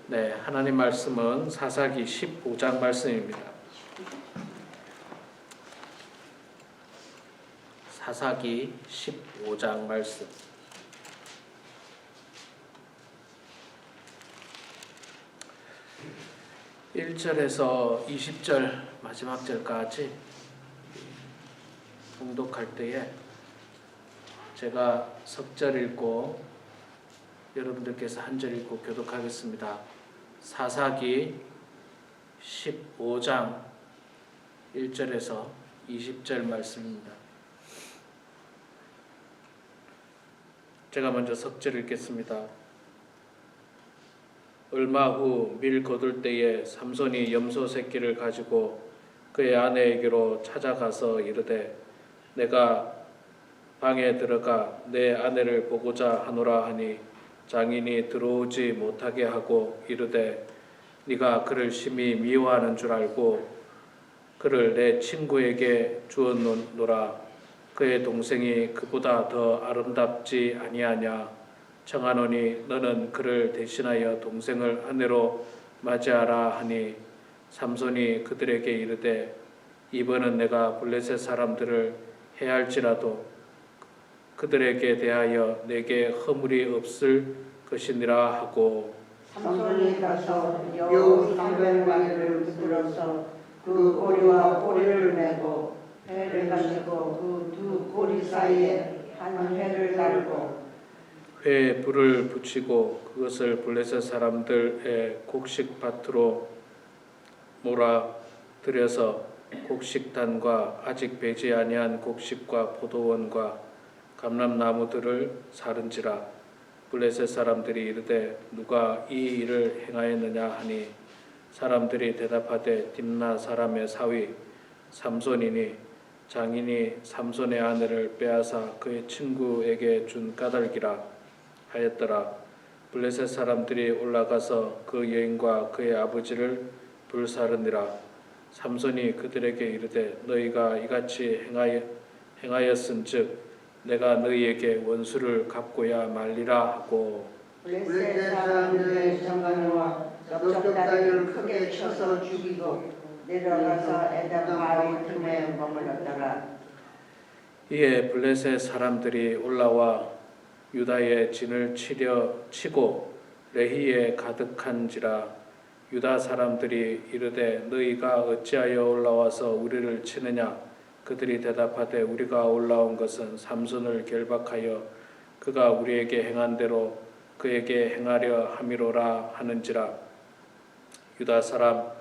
네, 하나님 말씀은 사사기 15장 말씀입니다. 사사기 15장 말씀. 1절에서 20절 마지막 절까지 봉독할 때에 제가 석절 읽고 여러분들께서 한 절 읽고 교독하겠습니다. 사사기 15장 1절에서 20절 말씀입니다. 제가 먼저 석절 읽겠습니다. 얼마 후 밀 거둘 때에 삼손이 염소 새끼를 가지고 그의 아내에게로 찾아가서 이르되 내가 방에 들어가 내 아내를 보고자 하노라 하니 장인이 들어오지 못하게 하고 이르되 네가 그를 심히 미워하는 줄 알고 그를 내 친구에게 주었노라. 그의 동생이 그보다 더 아름답지 아니하냐. 청하노니 너는 그를 대신하여 동생을 아내로 맞이하라 하니 삼손이 그들에게 이르되 이번은 내가 블레셋 사람들을 해할지라도 그들에게 대하여 내게 허물이 없을 것이니라 하고 삼손이 가서 여우 300마리를 붙들어서 그 꼬리와 꼬리를 메고 회를 가지고 그 두 꼬리 사이에 한 회를 달고 회에 불을 붙이고 그것을 블레셋 사람들의 곡식밭으로 몰아 들여서 곡식단과 아직 배지 아니한 곡식과 포도원과 감람나무들을 사른지라. 블레셋 사람들이 이르되 누가 이 일을 행하였느냐 하니 사람들이 대답하되 딥나 사람의 사위 삼손이니 장인이 삼손의 아내를 빼앗아 그의 친구에게 준 까닭이라 하였더라. 블레셋 사람들이 올라가서 그 여인과 그의 아버지를 불사르니라. 삼손이 그들에게 이르되 너희가 이같이 행하였은즉 내가 너희에게 원수를 갚고야 말리라 하고 블레셋 사람들의 장관과 넓적다리를 크게 쳐서 죽이고 내려가서 에담 바위 틈에 머물렀더라. 이에 블레셋 사람들이 올라와 유다의 진을 치고 레히에 가득한지라. 유다 사람들이 이르되 너희가 어찌하여 올라와서 우리를 치느냐. 그들이 대답하되 우리가 올라온 것은 삼손을 결박하여 그가 우리에게 행한 대로 그에게 행하려 함이로라 하는지라. 유다 사람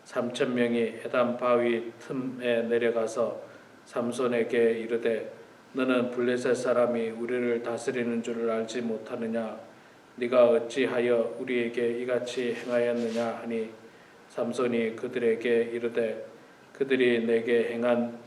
3,000명이 에담 바위 틈에 내려가서 삼손에게 이르되 너는 블레셋 사람이 우리를 다스리는 줄을 알지 못하느냐. 네가 어찌하여 우리에게 이같이 행하였느냐 하니 삼손이 그들에게 이르되 그들이 내게 행한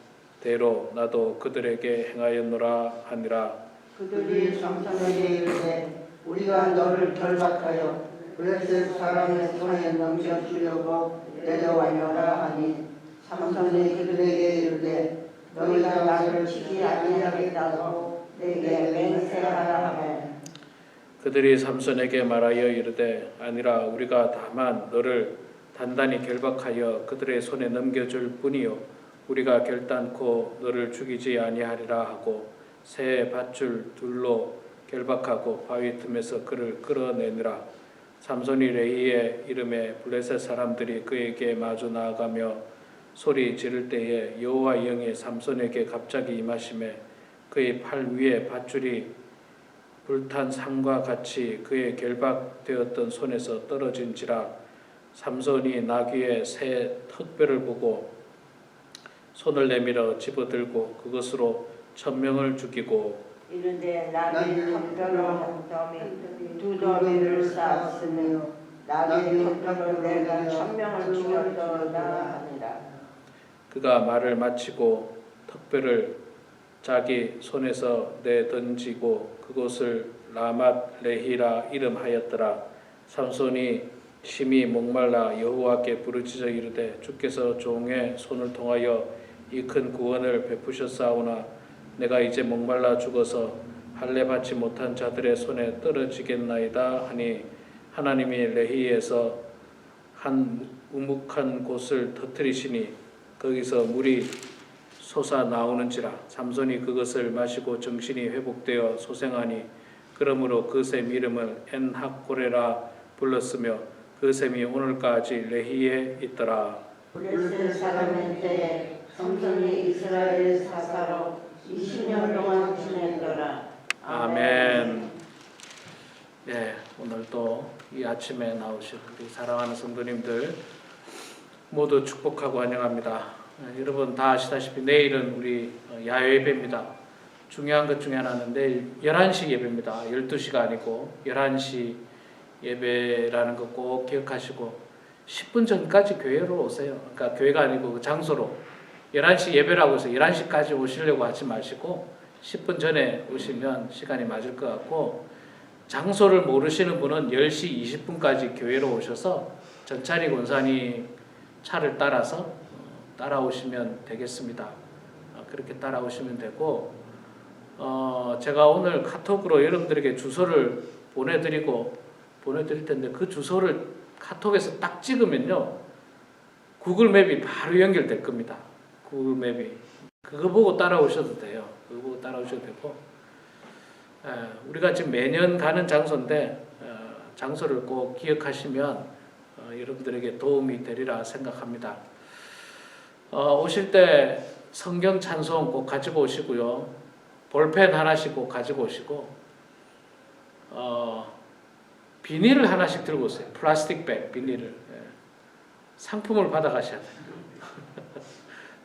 대로 나도 그들에게 행하였노라 하니라. 그들이 삼손에게 이르되 우리가 너를 결박하여 블레셋 사람의 손에 넘겨주려고 내려왔노라 하니 삼손이 그들에게 이르되 너희가 나를 치지 아니하겠다고 내게 맹세하라 하매 그들이 삼손에게 말하여 이르되 아니라 우리가 다만 너를 단단히 결박하여 그들의 손에 넘겨줄 뿐이요 우리가 결단코 너를 죽이지 아니하리라 하고 새 밧줄 둘로 결박하고 바위 틈에서 그를 끌어내니라. 삼손이 레히에 이름에 블레셋 사람들이 그에게 마주 나아가며 소리 지를 때에 여호와 영이 삼손에게 갑자기 임하심에 그의 팔 위에 밧줄이 불탄 상과 같이 그의 결박되었던 손에서 떨어진지라. 삼손이 나귀의 새 턱뼈를 보고 손을 내밀어 집어들고 그것으로 1,000명을 죽이고 이르되 나귀 턱뼈로 한 더미 두 더미를 쌓았으며 나귀 턱뼈로 내가 1,000명을 죽였더라 하니라. 그가 말을 마치고 턱뼈를 자기 손에서 내던지고 그곳을 라맛 레히라 이름하였더라. 삼손이 심히 목말라 여호와께 부르짖어 이르되 주께서 종의 손을 통하여 이 큰 구원을 베푸셨사오나 내가 이제 목말라 죽어서 할례 받지 못한 자들의 손에 떨어지겠나이다 하니 하나님이 레히에서 한 우묵한 곳을 터뜨리시니 거기서 물이 솟아 나오는지라. 삼손이 그것을 마시고 정신이 회복되어 소생하니 그러므로 그 샘 이름을 엔학고레라 불렀으며 그 샘이 오늘까지 레히에 있더라. 블레셋 사람의 때에 삼손이 이스라엘 사사로 20년 동안 지냈더라. 아멘. 네, 오늘도 이 아침에 나오신 우리 사랑하는 성도님들 모두 축복하고 환영합니다. 여러분 다 아시다시피 내일은 우리 야외 예배입니다. 중요한 것 중에 하나는 내일 11시 예배입니다. 12시가 아니고 11시 예배라는 거 꼭 기억하시고 10분 전까지 교회로 오세요. 그러니까 교회가 아니고 그 장소로 11시 예배라고 해서 11시까지 오시려고 하지 마시고 10분 전에 오시면 시간이 맞을 것 같고, 장소를 모르시는 분은 10시 20분까지 교회로 오셔서 전찬희 권사님 차를 따라서 따라오시면 되겠습니다. 그렇게 따라오시면 되고, 제가 오늘 카톡으로 여러분들에게 주소를 보내드릴 텐데 그 주소를 카톡에서 딱 찍으면요 구글 맵이 바로 연결될 겁니다. 구글 맵이 그거 보고 따라오셔도 돼요. 그거 보고 따라오셔도 되고, 우리가 지금 매년 가는 장소인데 장소를 꼭 기억하시면 여러분들에게 도움이 되리라 생각합니다. 오실 때 성경 찬송 꼭 가지고 오시고요. 볼펜 하나씩 꼭 가지고 오시고, 비닐을 하나씩 들고 오세요. 플라스틱 백, 비닐을. 상품을 받아가셔야 돼요.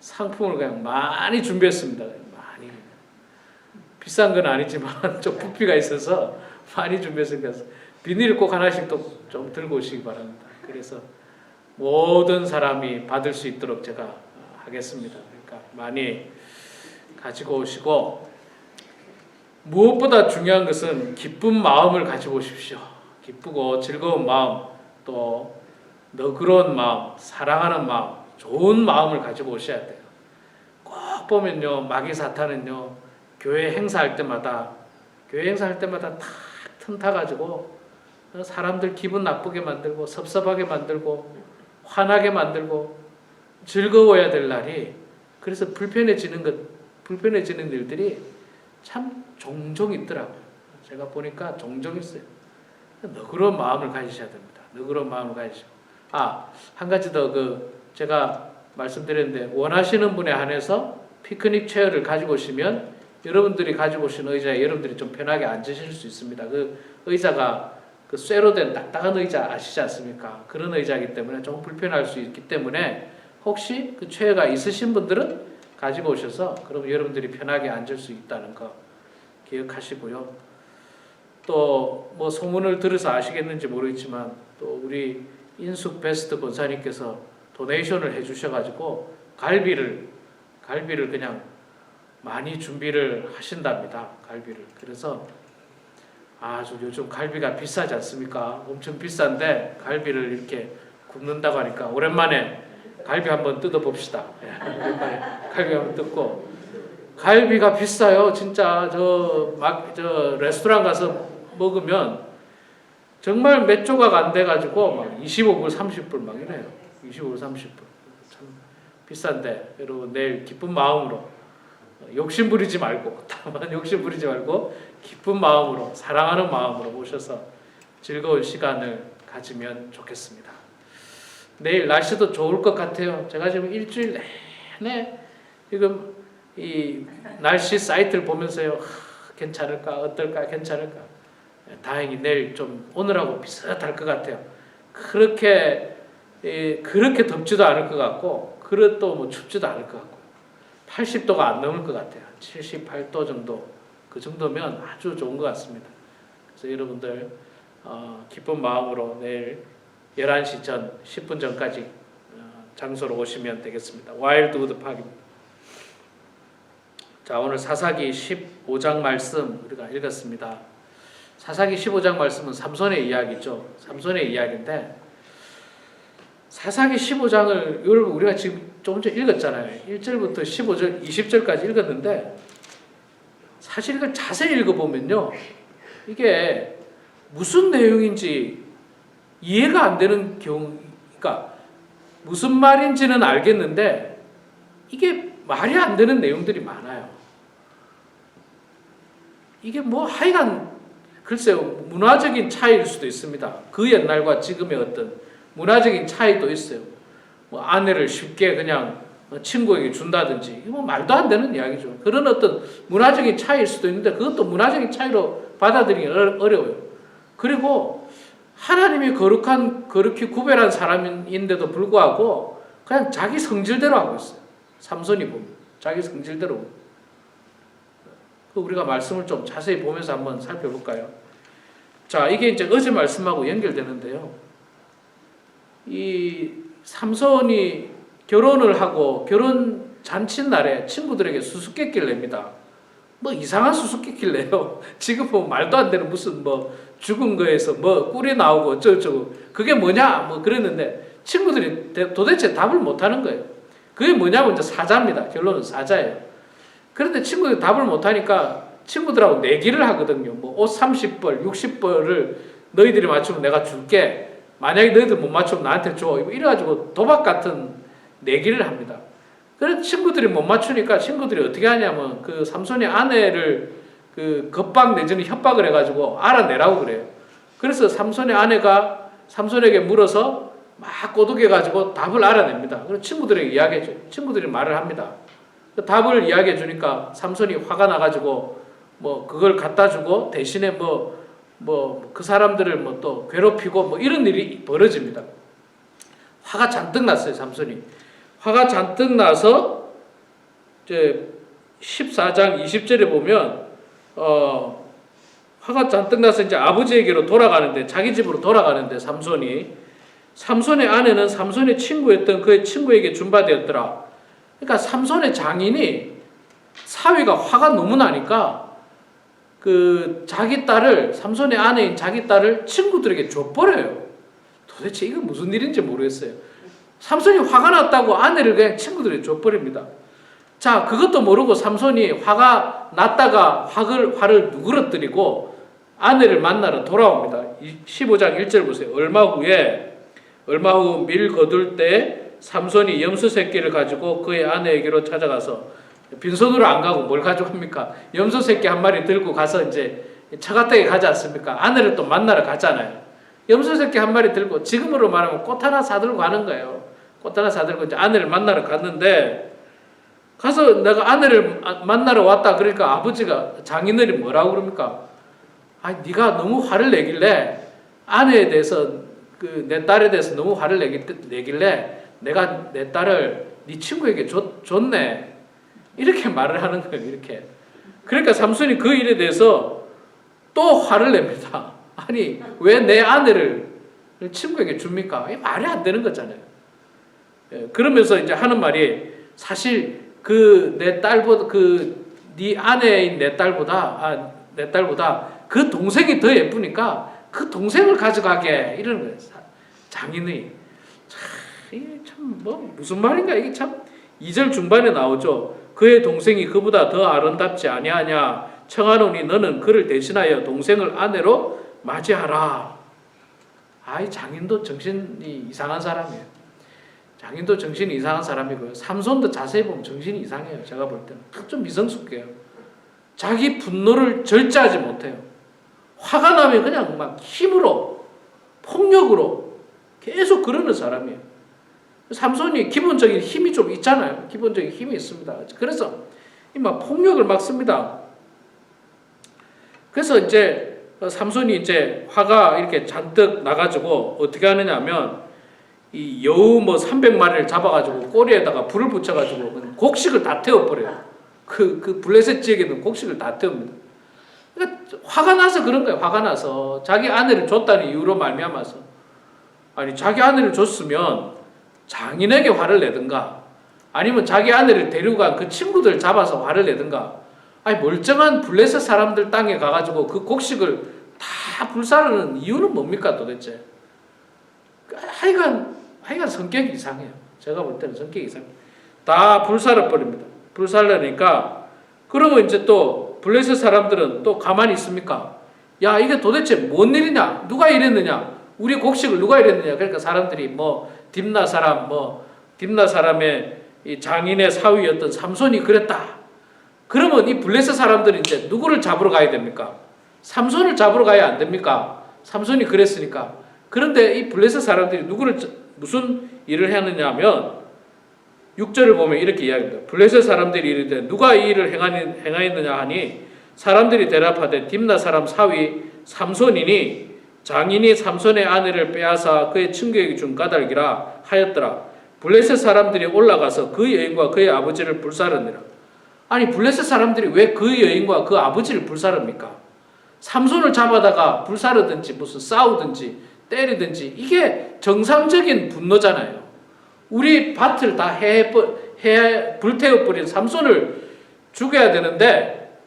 상품을 그냥 많이 준비했습니다. 많이. 비싼 건 아니지만 좀 부피가 있어서 많이 준비했으니까 비닐을 꼭 하나씩 또 좀 들고 오시기 바랍니다. 그래서 모든 사람이 받을 수 있도록 제가 하겠습니다. 그러니까 많이 가지고 오시고, 무엇보다 중요한 것은 기쁜 마음을 가지고 오십시오. 기쁘고 즐거운 마음, 또 너그러운 마음, 사랑하는 마음, 좋은 마음을 가지고 오셔야 돼요. 꼭 보면요, 마귀 사탄은요, 교회 행사할 때마다 탁 틈타가지고 사람들 기분 나쁘게 만들고 섭섭하게 만들고 화나게 만들고 즐거워야 될 날이, 그래서 불편해지는 일들이 참 종종 있더라고요. 제가 보니까 종종 있어요. 너그러운 마음을 가지셔야 됩니다. 너그러운 마음을 가지시고, 한 가지 더 제가 말씀드렸는데, 원하시는 분에 한해서 피크닉 체어를 가지고 오시면 여러분들이 가지고 오신 의자에 여러분들이 좀 편하게 앉으실 수 있습니다. 그 의자가 그 쇠로 된 딱딱한 의자 아시지 않습니까? 그런 의자이기 때문에 좀 불편할 수 있기 때문에 혹시 그 체어가 있으신 분들은 가지고 오셔서 그럼 여러분들이 편하게 앉을 수 있다는 거 기억하시고요. 또 뭐 소문을 들어서 아시겠는지 모르겠지만 또 우리 인숙 베스트 권사님께서 도네이션을 해주셔가지고 갈비를 그냥 많이 준비를 하신답니다. 갈비를. 그래서 아주 요즘 갈비가 비싸지 않습니까? 엄청 비싼데 갈비를 이렇게 굽는다고 하니까 오랜만에 갈비 한번 뜯어봅시다. 오랜만에 갈비 한번 뜯고, 갈비가 비싸요. 진짜 저 레스토랑 가서 먹으면 정말 몇 조각 안 돼가지고 막 25불, 30불 막 이래요. 25불, 30불. 참 비싼데 여러분 내일 기쁜 마음으로 욕심 부리지 말고, 다만 욕심 부리지 말고 기쁜 마음으로, 사랑하는 마음으로 모셔서 즐거운 시간을 가지면 좋겠습니다. 내일 날씨도 좋을 것 같아요. 제가 지금 일주일 내내 지금 이 날씨 사이트를 보면서요, 괜찮을까, 어떨까, 괜찮을까. 다행히 내일 좀 오늘하고 비슷할 것 같아요. 그렇게 덥지도 않을 것 같고, 그렇도 뭐 춥지도 않을 것 같고, 80도가 안 넘을 것 같아요. 78도 정도, 그 정도면 아주 좋은 것 같습니다. 그래서 여러분들 기쁜 마음으로 내일 11시 전 10분 전까지 장소로 오시면 되겠습니다. 와일드우드 파크입니다. 자, 오늘 사사기 15장 말씀 우리가 읽었습니다. 사사기 15장 말씀은 삼손의 이야기죠. 삼손의 이야기인데, 사사기 15장을 여러분 우리가 지금 조금 전에 읽었잖아요. 1절부터 15절, 20절까지 읽었는데, 사실 이걸 자세히 읽어보면요, 이게 무슨 내용인지 이해가 안 되는 경우, 그러니까 무슨 말인지는 알겠는데 이게 말이 안 되는 내용들이 많아요. 이게 뭐 하여간 글쎄요, 문화적인 차이일 수도 있습니다. 그 옛날과 지금의 어떤 문화적인 차이도 있어요. 뭐 아내를 쉽게 그냥 친구에게 준다든지, 이거 뭐 말도 안 되는 이야기죠. 그런 어떤 문화적인 차이일 수도 있는데 그것도 문화적인 차이로 받아들이기 어려워요. 그리고 하나님이 거룩히 구별한 사람인데도 불구하고 그냥 자기 성질대로 하고 있어요. 삼손이 보면 자기 성질대로. 우리가 말씀을 좀 자세히 보면서 한번 살펴볼까요? 자, 이게 이제 어제 말씀하고 연결되는데요. 이 삼손이 결혼을 하고 결혼 잔칫날에 친구들에게 수수께끼를 냅니다. 뭐 이상한 수수께끼를 내요. 지금 보면 말도 안 되는 무슨 뭐 죽은 거에서 뭐 꿀이 나오고 어쩌고저쩌고 그게 뭐냐 뭐 그랬는데 친구들이 도대체 답을 못 하는 거예요. 그게 뭐냐면 이제 사자입니다. 결론은 사자예요. 그런데 친구들이 답을 못 하니까 친구들하고 내기를 하거든요. 뭐 옷 30벌, 60벌을 너희들이 맞추면 내가 줄게. 만약에 너희들 못 맞추면 나한테 줘. 이래가지고 도박 같은 내기를 합니다. 그래서 친구들이 못 맞추니까 친구들이 어떻게 하냐면 그 삼손의 아내를 그 겁박 내지는 협박을 해가지고 알아내라고 그래요. 그래서 삼손의 아내가 삼손에게 물어서 막 꼬드겨가지고 답을 알아냅니다. 그래서 친구들에게 이야기해줘요. 친구들이 말을 합니다. 그 답을 이야기해 주니까 삼손이 화가 나가지고 뭐 그걸 갖다 주고 대신에 뭐 그 사람들을 뭐 또 괴롭히고 뭐 이런 일이 벌어집니다. 화가 잔뜩 났어요, 삼손이. 화가 잔뜩 나서 이제 14장 20절에 보면 화가 잔뜩 나서 이제 아버지에게로 돌아가는데 자기 집으로 돌아가는데 삼손의 아내는 삼손의 친구였던 그의 친구에게 준바되었더라. 그러니까 삼손의 장인이 사위가 화가 너무 나니까 그 자기 딸을 삼손의 아내인 자기 딸을 친구들에게 줘버려요. 도대체 이거 무슨 일인지 모르겠어요. 삼손이 화가 났다고 아내를 그냥 친구들에게 줘버립니다. 자, 그것도 모르고 삼손이 화가 났다가 화를 누그러뜨리고 아내를 만나러 돌아옵니다. 15장 1절 보세요. 얼마 후 밀 거둘 때 삼손이 염소 새끼를 가지고 그의 아내에게로 찾아가서 빈손으로 안 가고 뭘 가져갑니까? 염소 새끼 한 마리 들고 가서 이제 처갓댁에 가지 않습니까? 아내를 또 만나러 가잖아요. 염소 새끼 한 마리 들고 지금으로 말하면 꽃 하나 사들고 가는 거예요. 꽃 하나 사들고 이제 아내를 만나러 갔는데 가서 내가 아내를 만나러 왔다 그러니까 아버지가 장인어른이 뭐라고 그럽니까? 아니 네가 너무 화를 내길래 아내에 대해서 그 내 딸에 대해서 너무 화를 내길래 내가 내 딸을 네 친구에게 줬네. 이렇게 말을 하는 거예요. 이렇게. 그러니까 삼손이 그 일에 대해서 또 화를 냅니다. 아니 왜 내 아내를 친구에게 줍니까? 이게 말이 안 되는 거잖아요. 그러면서 이제 하는 말이 사실 그 내 딸보다 네 아내인 내 딸보다 그 동생이 더 예쁘니까 그 동생을 가져가게 이러는 거예요. 장인이 참 뭐 무슨 말인가 이게 참 2절 중반에 나오죠. 그의 동생이 그보다 더 아름답지 아니하냐 청하노니 너는 그를 대신하여 동생을 아내로 맞이하라. 아이 장인도 정신이 이상한 사람이에요. 장인도 정신이 이상한 사람이고요. 삼손도 자세히 보면 정신이 이상해요. 제가 볼 때는 좀 미성숙해요. 자기 분노를 절제하지 못해요. 화가 나면 그냥 막 힘으로 폭력으로 계속 그러는 사람이에요. 삼손이 기본적인 힘이 좀 있잖아요. 기본적인 힘이 있습니다. 그래서 막 폭력을 막 씁니다. 그래서 이제 삼손이 이제 화가 이렇게 잔뜩 나가지고 어떻게 하느냐면 이 여우 뭐 300마리를 잡아가지고 꼬리에다가 불을 붙여가지고 곡식을 다 태워버려요. 그 블레셋 지역에는 곡식을 다 태웁니다. 그러니까 화가 나서 그런 거예요. 화가 나서 자기 아내를 줬다는 이유로 말미암아서 아니 자기 아내를 줬으면 장인에게 화를 내든가 아니면 자기 아내를 데리고 간 그 친구들 잡아서 화를 내든가 아니 멀쩡한 블레셋 사람들 땅에 가가지고 그 곡식을 다 불사르는 이유는 뭡니까 도대체? 하여간 성격이 이상해요. 제가 볼 때는 성격이 이상해요. 다 불살라버립니다. 불살라니까 그러면 이제 또 블레셋 사람들은 또 가만히 있습니까? 야 이게 도대체 뭔 일이냐? 누가 이랬느냐? 우리 곡식을 누가 이랬느냐. 그러니까 사람들이 뭐 딥나 사람의 이 장인의 사위였던 삼손이 그랬다. 그러면 이 블레셋 사람들이 이제 누구를 잡으러 가야 됩니까? 삼손을 잡으러 가야 안 됩니까? 삼손이 그랬으니까. 그런데 이 블레셋 사람들이 무슨 일을 했느냐 하면 6절을 보면 이렇게 이야기합니다. 블레셋 사람들이 이르되 누가 이 일을 행하였느냐 하니 사람들이 대답하되 딥나 사람 사위 삼손이니 장인이 삼손의 아내를 빼앗아 그의 친구에게 준 까닭이라 하였더라. 블레셋 사람들이 올라가서 그 여인과 그의 아버지를 불사르니라. 아니 블레셋 사람들이 왜 그 여인과 그 아버지를 불사릅니까? 삼손을 잡아다가 불사르든지 무슨 싸우든지 때리든지 이게 정상적인 분노잖아요. 우리 밭을 다 불태워버린 삼손을 죽여야 되는데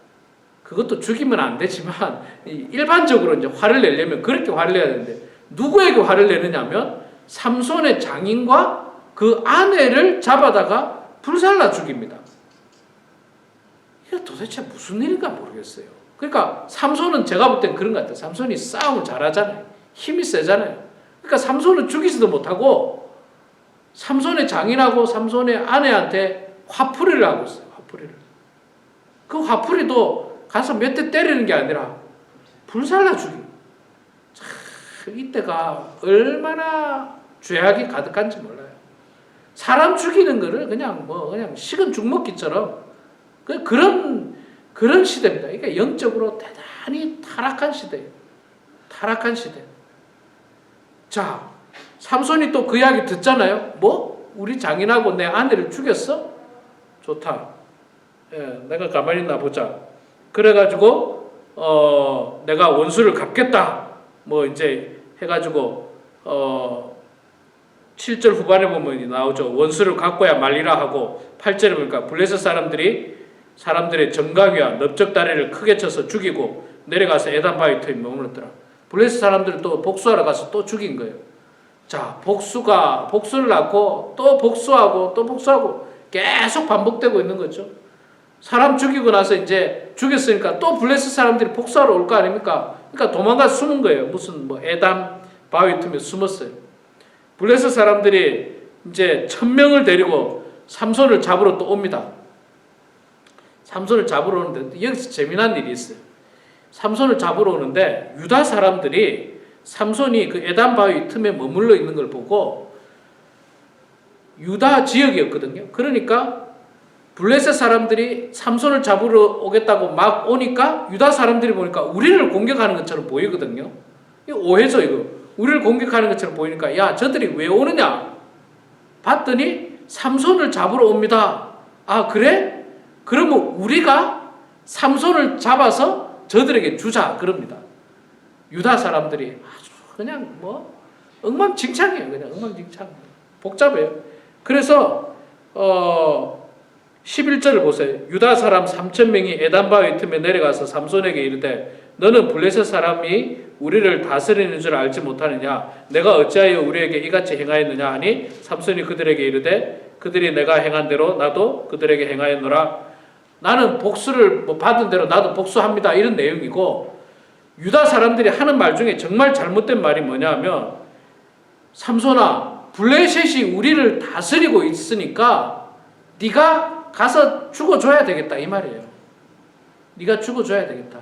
그것도 죽이면 안 되지만 일반적으로 이제 화를 내려면 그렇게 화를 내야 되는데 누구에게 화를 내느냐면 삼손의 장인과 그 아내를 잡아다가 불살라 죽입니다. 이게 도대체 무슨 일인가 모르겠어요. 그러니까 삼손은 제가 볼 땐 그런 것 같아요. 삼손이 싸움을 잘하잖아요. 힘이 세잖아요. 그러니까 삼손은 죽이지도 못하고 삼손의 장인하고 삼손의 아내한테 화풀이를 하고 있어요. 화풀이를. 그 화풀이도 가서 몇 대 때리는 게 아니라 불살라 죽이고. 참 이때가 얼마나 죄악이 가득한지 몰라요. 사람 죽이는 거를 그냥 식은 죽 먹기처럼 그런 시대입니다. 그러니까 영적으로 대단히 타락한 시대예요. 타락한 시대. 자, 삼손이 또 그 이야기 듣잖아요. 뭐? 우리 장인하고 내 아내를 죽였어? 좋다. 예, 내가 가만히 있나 보자. 그래가지고 내가 원수를 갚겠다. 뭐 이제 해가지고 7절 후반에 보면 나오죠. 원수를 갚고야 말리라 하고 8절에 보니까 블레셋 사람들의 정강이와 넓적다리를 크게 쳐서 죽이고 내려가서 에단 바위 터에 머물렀더라. 블레셋 사람들은 또 복수하러 가서 또 죽인 거예요. 자, 복수를 낳고 또 복수하고 또 복수하고 계속 반복되고 있는 거죠. 사람 죽이고 나서 이제 죽였으니까 또 블레셋 사람들이 복수하러 올 거 아닙니까? 그러니까 도망가서 숨은 거예요. 무슨 에단 바위 틈에 숨었어요. 블레셋 사람들이 이제 1000명을 데리고 삼손을 잡으러 또 옵니다. 삼손을 잡으러 오는데 여기서 재미난 일이 있어요. 삼손을 잡으러 오는데 유다 사람들이 삼손이 그 에단 바위 틈에 머물러 있는 걸 보고 유다 지역이었거든요. 그러니까 블레셋 사람들이 삼손을 잡으러 오겠다고 막 오니까 유다 사람들이 보니까 우리를 공격하는 것처럼 보이거든요. 이거 오해죠, 이거. 우리를 공격하는 것처럼 보이니까 야, 저들이 왜 오느냐? 봤더니 삼손을 잡으러 옵니다. 아, 그래? 그러면 우리가 삼손을 잡아서 저들에게 주자. 그럽니다. 유다 사람들이 아주 그냥 엉망진창이에요. 그냥 엉망진창. 복잡해요. 그래서 11절을 보세요. 유다 사람 3000명이 에단바위 틈에 내려가서 삼손에게 이르되 너는 블레셋 사람이 우리를 다스리는 줄 알지 못하느냐? 내가 어찌하여 우리에게 이같이 행하였느냐 하니 삼손이 그들에게 이르되 그들이 내가 행한 대로 나도 그들에게 행하였노라. 나는 복수를 받은 대로 나도 복수합니다. 이런 내용이고 유다 사람들이 하는 말 중에 정말 잘못된 말이 뭐냐 하면 삼손아, 블레셋이 우리를 다스리고 있으니까 네가 가서 죽어줘야 되겠다 이 말이에요. 네가 죽어줘야 되겠다.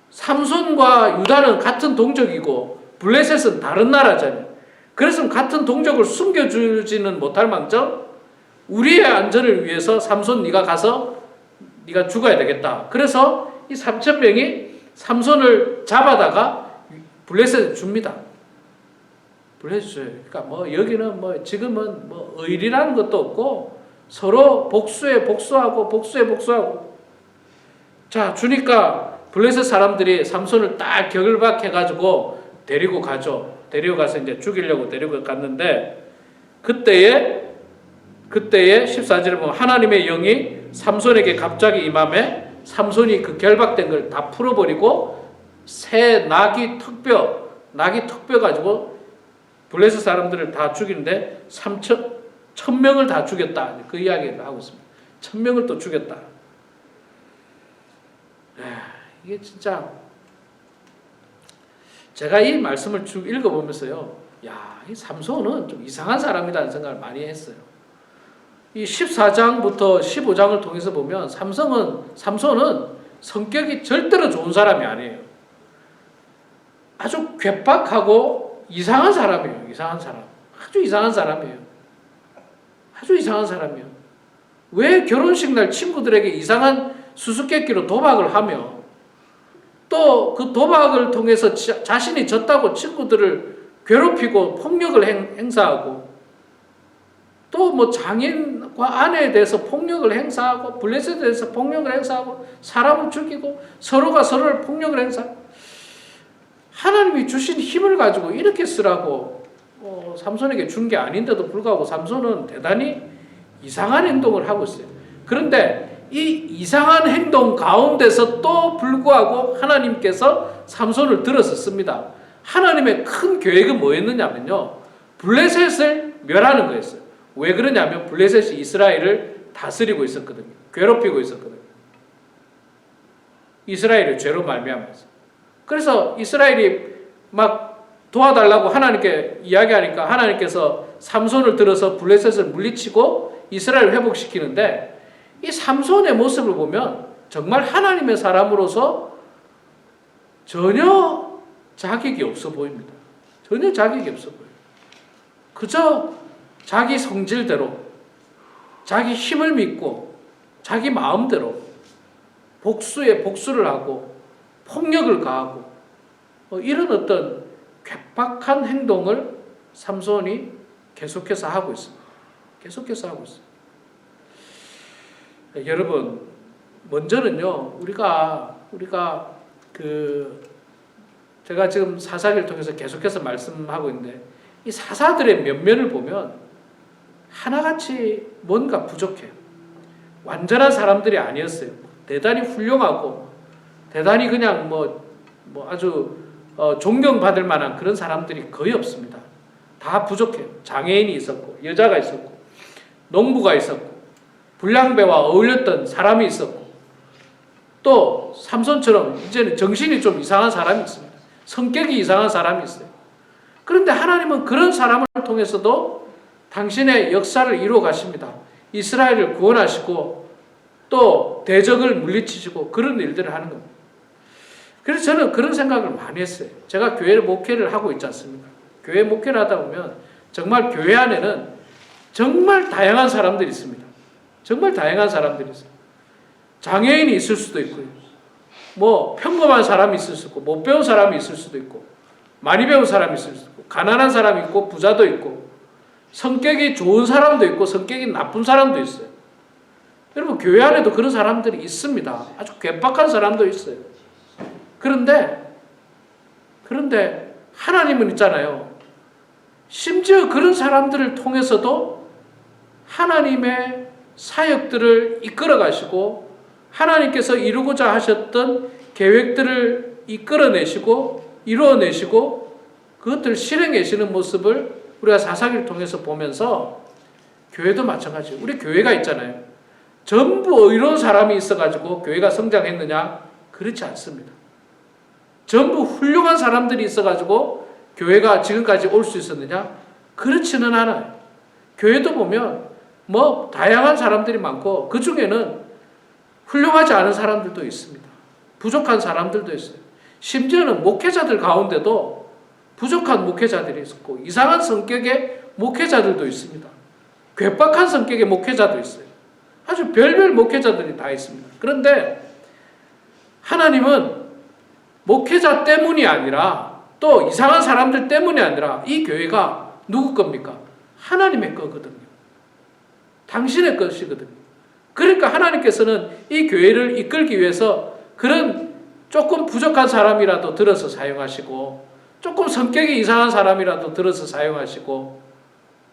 삼손과 유다는 같은 동족이고 블레셋은 다른 나라잖아요. 그래서 같은 동족을 숨겨주지는 못할 망정 우리의 안전을 위해서 삼손 네가 가서 네가 죽어야 되겠다. 그래서 이 3000명이 삼손을 잡아다가 블레셋에 줍니다. 블레셋에. 그러니까 여기는 지금은 의리라는 것도 없고 서로 복수에 복수하고. 자, 주니까 블레셋 사람들이 삼손을 딱 격을박해가지고 데리고 가죠. 데리고 가서 이제 죽이려고 데리고 갔는데 그때에 14절에 보면 하나님의 영이 삼손에게 갑자기 임함에 삼손이 그 결박된 걸 다 풀어버리고 새 낙이 턱뼈 가지고 블레셋 사람들을 다 죽이는데 1000명을 다 죽였다. 그 이야기를 하고 있습니다. 1000명을 또 죽였다. 이게 진짜 제가 이 말씀을 쭉 읽어보면서요, 야, 이 삼손은 좀 이상한 사람이라는 생각을 많이 했어요. 이 14장부터 15장을 통해서 보면 삼손은 성격이 절대로 좋은 사람이 아니에요. 아주 괴팍하고 이상한 사람이에요. 이상한 사람. 아주 이상한 사람이에요. 아주 이상한 사람이에요. 왜 결혼식 날 친구들에게 이상한 수수께끼로 도박을 하며 또 그 도박을 통해서 자신이 졌다고 친구들을 괴롭히고 폭력을 행사하고 또 뭐 장인과 아내에 대해서 폭력을 행사하고 블레셋에 대해서 폭력을 행사하고 사람을 죽이고 서로가 서로를 폭력을 행사하고 하나님이 주신 힘을 가지고 이렇게 쓰라고 삼손에게 준 게 아닌데도 불구하고 삼손은 대단히 이상한 행동을 하고 있어요. 그런데 이 이상한 행동 가운데서 또 불구하고 하나님께서 삼손을 들어서 씁니다. 하나님의 큰 계획은 뭐였느냐면요, 블레셋을 멸하는 거였어요. 왜 그러냐면 블레셋이 이스라엘을 다스리고 있었거든요. 괴롭히고 있었거든요. 이스라엘의 죄로 말미암아서. 그래서 이스라엘이 막 도와달라고 하나님께 이야기하니까 하나님께서 삼손을 들어서 블레셋을 물리치고 이스라엘을 회복시키는데, 이 삼손의 모습을 보면 정말 하나님의 사람으로서 전혀 자격이 없어 보입니다. 전혀 자격이 없어 보여요. 그저 자기 성질대로, 자기 힘을 믿고, 자기 마음대로 복수에 복수를 하고 폭력을 가하고 이런 어떤 괴팍한 행동을 삼손이 계속해서 하고 있습니다. 계속해서 하고 있습니다. 여러분, 먼저는요, 우리가 제가 지금 사사기를 통해서 계속해서 말씀하고 있는데, 이 사사들의 면면을 보면 하나같이 뭔가 부족해요. 완전한 사람들이 아니었어요. 대단히 훌륭하고 대단히 그냥 아주 존경받을 만한 그런 사람들이 거의 없습니다. 다 부족해요. 장애인이 있었고, 여자가 있었고, 농부가 있었고, 불량배와 어울렸던 사람이 있었고, 또 삼손처럼 이제는 정신이 좀 이상한 사람이 있습니다. 성격이 이상한 사람이 있어요. 그런데 하나님은 그런 사람을 통해서도 당신의 역사를 이루어 가십니다. 이스라엘을 구원하시고 또 대적을 물리치시고 그런 일들을 하는 겁니다. 그래서 저는 그런 생각을 많이 했어요. 제가 교회 목회를 하고 있지 않습니까? 교회 목회를 하다 보면 정말 교회 안에는 정말 다양한 사람들이 있습니다. 정말 다양한 사람들이 있어요. 장애인이 있을 수도 있고요. 평범한 사람이 있을 수도 있고, 못 배운 사람이 있을 수도 있고, 많이 배운 사람이 있을 수도 있고, 가난한 사람이 있고, 부자도 있고, 성격이 좋은 사람도 있고, 성격이 나쁜 사람도 있어요. 여러분, 교회 안에도 그런 사람들이 있습니다. 아주 괴팍한 사람도 있어요. 그런데 하나님은 있잖아요. 심지어 그런 사람들을 통해서도 하나님의 사역들을 이끌어 가시고 하나님께서 이루고자 하셨던 계획들을 이끌어내시고 이루어내시고 그것들을 실행하시는 모습을 우리가 사사기를 통해서 보면서, 교회도 마찬가지예요. 우리 교회가 있잖아요. 전부 의로운 사람이 있어가지고 교회가 성장했느냐? 그렇지 않습니다. 전부 훌륭한 사람들이 있어가지고 교회가 지금까지 올 수 있었느냐? 그렇지는 않아요. 교회도 보면 다양한 사람들이 많고 그 중에는 훌륭하지 않은 사람들도 있습니다. 부족한 사람들도 있어요. 심지어는 목회자들 가운데도 부족한 목회자들이 있었고 이상한 성격의 목회자들도 있습니다. 괴팍한 성격의 목회자도 있어요. 아주 별별 목회자들이 다 있습니다. 그런데 하나님은 목회자 때문이 아니라 또 이상한 사람들 때문이 아니라 이 교회가 누구 겁니까? 하나님의 거거든요. 당신의 것이거든요. 그러니까 하나님께서는 이 교회를 이끌기 위해서 그런 조금 부족한 사람이라도 들어서 사용하시고, 조금 성격이 이상한 사람이라도 들어서 사용하시고,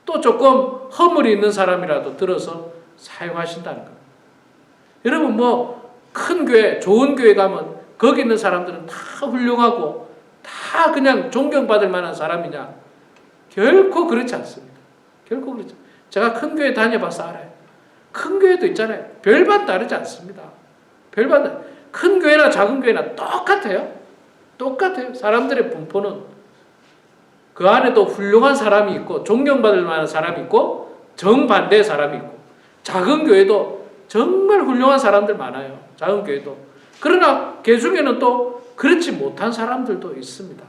또 조금 허물이 있는 사람이라도 들어서 사용하신다는 겁니다. 여러분, 큰 교회, 좋은 교회 가면 거기 있는 사람들은 다 훌륭하고 다 그냥 존경받을 만한 사람이냐? 결코 그렇지 않습니다. 결코 그렇지 않습니다. 제가 큰 교회 다녀봐서 알아요. 큰 교회도 있잖아요. 별반 다르지 않습니다. 별반 큰 교회나 작은 교회나 똑같아요. 똑같아요. 사람들의 분포는 그 안에도 훌륭한 사람이 있고 존경받을 만한 사람이 있고 정반대의 사람이 있고 작은 교회도 정말 훌륭한 사람들 많아요. 작은 교회도. 그러나 그 중에는 또 그렇지 못한 사람들도 있습니다.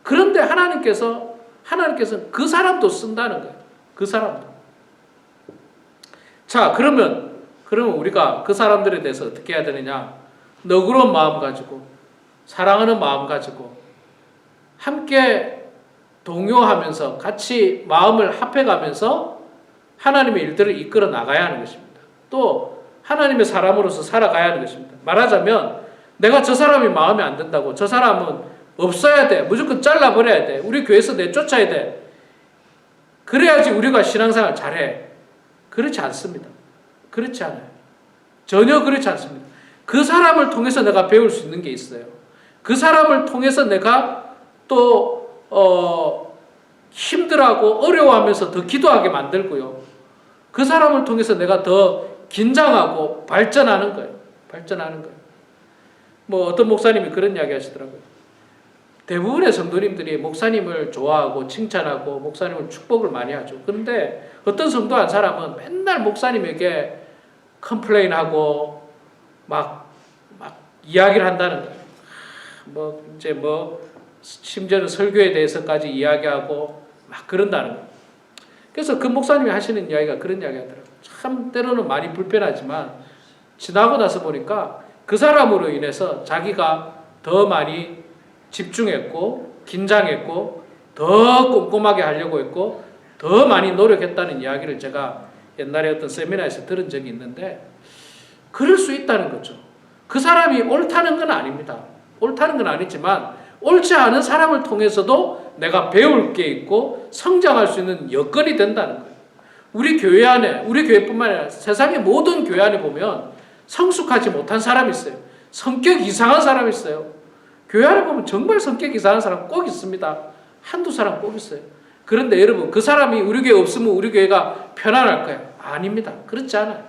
그런데 하나님께서 그 사람도 쓴다는 거예요. 그 사람도. 자, 그러면 우리가 그 사람들에 대해서 어떻게 해야 되느냐? 너그러운 마음 가지고 사랑하는 마음 가지고 함께 동요하면서 같이 마음을 합해가면서 하나님의 일들을 이끌어 나가야 하는 것입니다. 또 하나님의 사람으로서 살아가야 하는 것입니다. 말하자면 내가 저 사람이 마음에 안 든다고 저 사람은 없어야 돼. 무조건 잘라버려야 돼. 우리 교회에서 내쫓아야 돼. 그래야지 우리가 신앙생활 잘해. 그렇지 않습니다. 그렇지 않아요. 전혀 그렇지 않습니다. 그 사람을 통해서 내가 배울 수 있는 게 있어요. 그 사람을 통해서 내가 또 힘들어하고 어려워하면서 더 기도하게 만들고요. 그 사람을 통해서 내가 더 긴장하고 발전하는 거예요. 발전하는 거예요. 뭐 어떤 목사님이 그런 이야기 하시더라고요. 대부분의 성도님들이 목사님을 좋아하고 칭찬하고 목사님을 축복을 많이 하죠. 그런데 어떤 성도 한 사람은 맨날 목사님에게 컴플레인하고 막 이야기를 한다는 거예요. 심지어는 설교에 대해서까지 이야기하고 막 그런다는 거예요. 그래서 그 목사님이 하시는 이야기가 그런 이야기 하더라고요. 참 때로는 많이 불편하지만 지나고 나서 보니까 그 사람으로 인해서 자기가 더 많이 집중했고 긴장했고 더 꼼꼼하게 하려고 했고 더 많이 노력했다는 이야기를 제가 옛날에 어떤 세미나에서 들은 적이 있는데 그럴 수 있다는 거죠. 그 사람이 옳다는 건 아닙니다. 옳다는 건 아니지만 옳지 않은 사람을 통해서도 내가 배울 게 있고 성장할 수 있는 여건이 된다는 거예요. 우리 교회 안에, 우리 교회뿐만 아니라 세상의 모든 교회 안에 보면 성숙하지 못한 사람이 있어요. 성격 이상한 사람이 있어요. 교회 안에 보면 정말 성격 이상한 사람 꼭 있습니다. 한두 사람 꼭 있어요. 그런데 여러분 그 사람이 우리 교회에 없으면 우리 교회가 편안할까요? 아닙니다. 그렇지 않아요.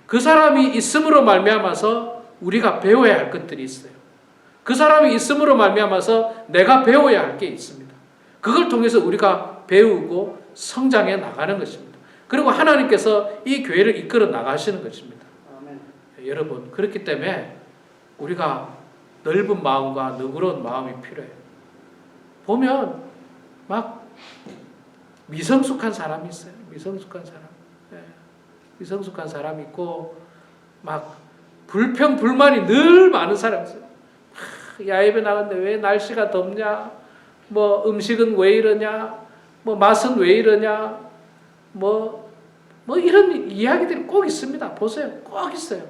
그 사람이 있음으로 말미암아서 우리가 배워야 할 것들이 있어요. 그 사람이 있음으로 말미암아서 내가 배워야 할 게 있습니다. 그걸 통해서 우리가 배우고 성장해 나가는 것입니다. 그리고 하나님께서 이 교회를 이끌어 나가시는 것입니다. 아멘. 여러분 그렇기 때문에 우리가 넓은 마음과 너그러운 마음이 필요해요. 보면 막 미성숙한 사람이 있어요. 미성숙한 사람. 네. 미성숙한 사람이 있고 막 불평 불만이 늘 많은 사람이 있어요. 야외에 나갔는데 왜 날씨가 덥냐? 뭐 음식은 왜 이러냐? 뭐 맛은 왜 이러냐? 뭐 이런 이야기들이 꼭 있습니다. 보세요. 꼭 있어요.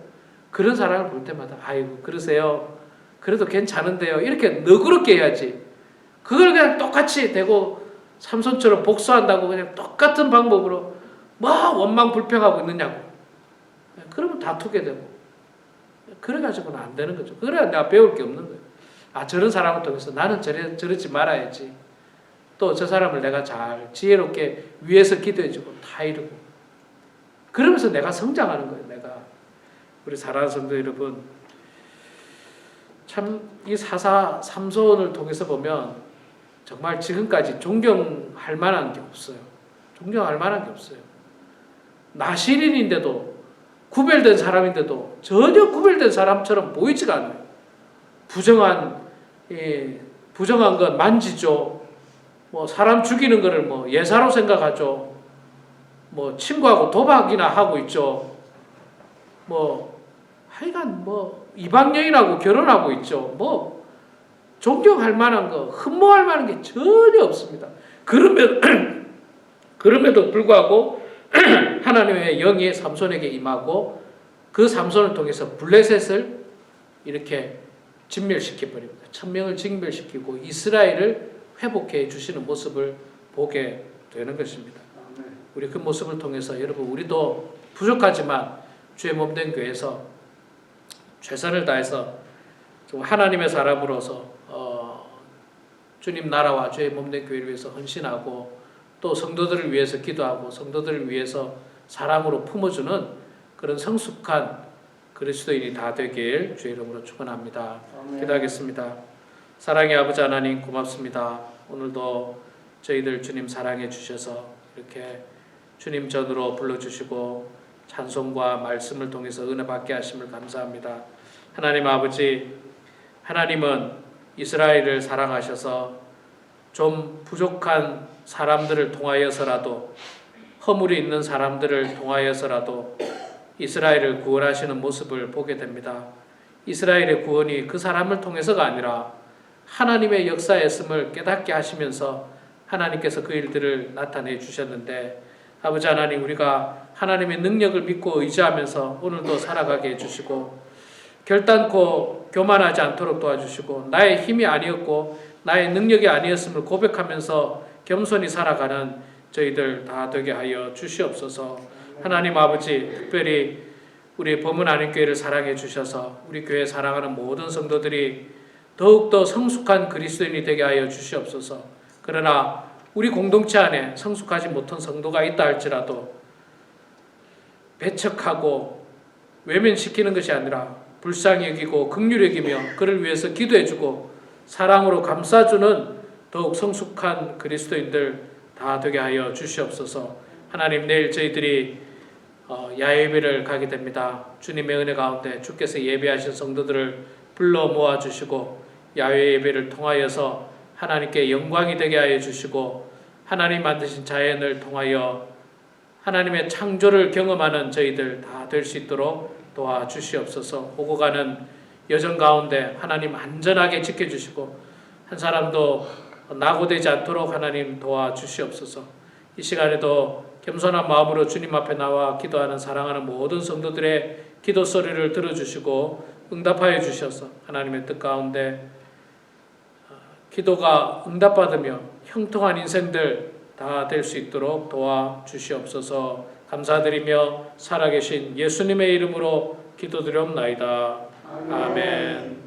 그런 사람을 볼 때마다 아이고 그러세요. 그래도 괜찮은데요. 이렇게 너그럽게 해야지. 그걸 그냥 똑같이 대고 삼손처럼 복수한다고 그냥 똑같은 방법으로 뭐 원망 불평하고 있느냐고. 그러면 다투게 되고. 그래가지고는 안 되는 거죠. 그래야 내가 배울 게 없는 거예요. 아 저런 사람을 통해서 나는 저러지 말아야지. 또 저 사람을 내가 잘 지혜롭게 위해서 기도해주고 다 이루고. 그러면서 내가 성장하는 거예요. 내가. 우리 사랑하는 성도 여러분. 참 이 사사 삼손을 통해서 보면 정말 지금까지 존경할 만한 게 없어요. 존경할 만한 게 없어요. 나시린인데도 구별된 사람인데도 전혀 구별된 사람처럼 보이지가 않아요. 부정한 건 만지죠. 뭐 사람 죽이는 거를 뭐 예사로 생각하죠. 뭐 친구하고 도박이나 하고 있죠. 뭐 하여간 뭐 이방 여인하고 결혼하고 있죠. 뭐 존경할 만한 거, 흠모할 만한 게 전혀 없습니다. 그럼에도 불구하고 하나님의 영이 삼손에게 임하고 그 삼손을 통해서 블레셋을 이렇게 진멸시켜버립니다. 천명을 진멸시키고 이스라엘을 회복해 주시는 모습을 보게 되는 것입니다. 우리 그 모습을 통해서 여러분 우리도 부족하지만 주의 몸된 교회에서 최선을 다해서 좀 하나님의 사람으로서 주님 나라와 주의 몸된 교회를 위해서 헌신하고 또 성도들을 위해서 기도하고 성도들을 위해서 사랑으로 품어주는 그런 성숙한 그리스도인이 다 되길 주의 이름으로 축원합니다. 기도하겠습니다. 사랑의 아버지 하나님 고맙습니다. 오늘도 저희들 주님 사랑해 주셔서 이렇게 주님 전으로 불러주시고 찬송과 말씀을 통해서 은혜 받게 하심을 감사합니다. 하나님 아버지, 하나님은 이스라엘을 사랑하셔서 좀 부족한 사람들을 통하여서라도, 허물이 있는 사람들을 통하여서라도 이스라엘을 구원하시는 모습을 보게 됩니다. 이스라엘의 구원이 그 사람을 통해서가 아니라 하나님의 역사였음을 깨닫게 하시면서 하나님께서 그 일들을 나타내 주셨는데, 아버지 하나님, 우리가 하나님의 능력을 믿고 의지하면서 오늘도 살아가게 해주시고 결단코 교만하지 않도록 도와주시고 나의 힘이 아니었고 나의 능력이 아니었음을 고백하면서 겸손히 살아가는 저희들 다 되게 하여 주시옵소서. 하나님 아버지, 특별히 우리 범은 안인교회를 사랑해 주셔서 우리 교회 사랑하는 모든 성도들이 더욱더 성숙한 그리스도인이 되게 하여 주시옵소서. 그러나 우리 공동체 안에 성숙하지 못한 성도가 있다 할지라도 배척하고 외면시키는 것이 아니라 불쌍히 여기고 긍휼히 여기며 그를 위해서 기도해주고 사랑으로 감싸주는 더욱 성숙한 그리스도인들 다 되게 하여 주시옵소서. 하나님, 내일 저희들이 야외예배를 가게 됩니다. 주님의 은혜 가운데 주께서 예배하신 성도들을 불러 모아주시고 야외 예배를 통하여서 하나님께 영광이 되게 하여 주시고 하나님 만드신 자연을 통하여 하나님의 창조를 경험하는 저희들 다 될 수 있도록 도와주시옵소서. 오고 가는 여정 가운데 하나님 안전하게 지켜주시고 한 사람도 낙오되지 않도록 하나님 도와주시옵소서. 이 시간에도 겸손한 마음으로 주님 앞에 나와 기도하는 사랑하는 모든 성도들의 기도 소리를 들어주시고 응답하여 주셔서 하나님의 뜻 가운데 기도가 응답받으며 형통한 인생들 다 될 수 있도록 도와주시옵소서. 감사드리며 살아계신 예수님의 이름으로 기도드리옵나이다. 아멘.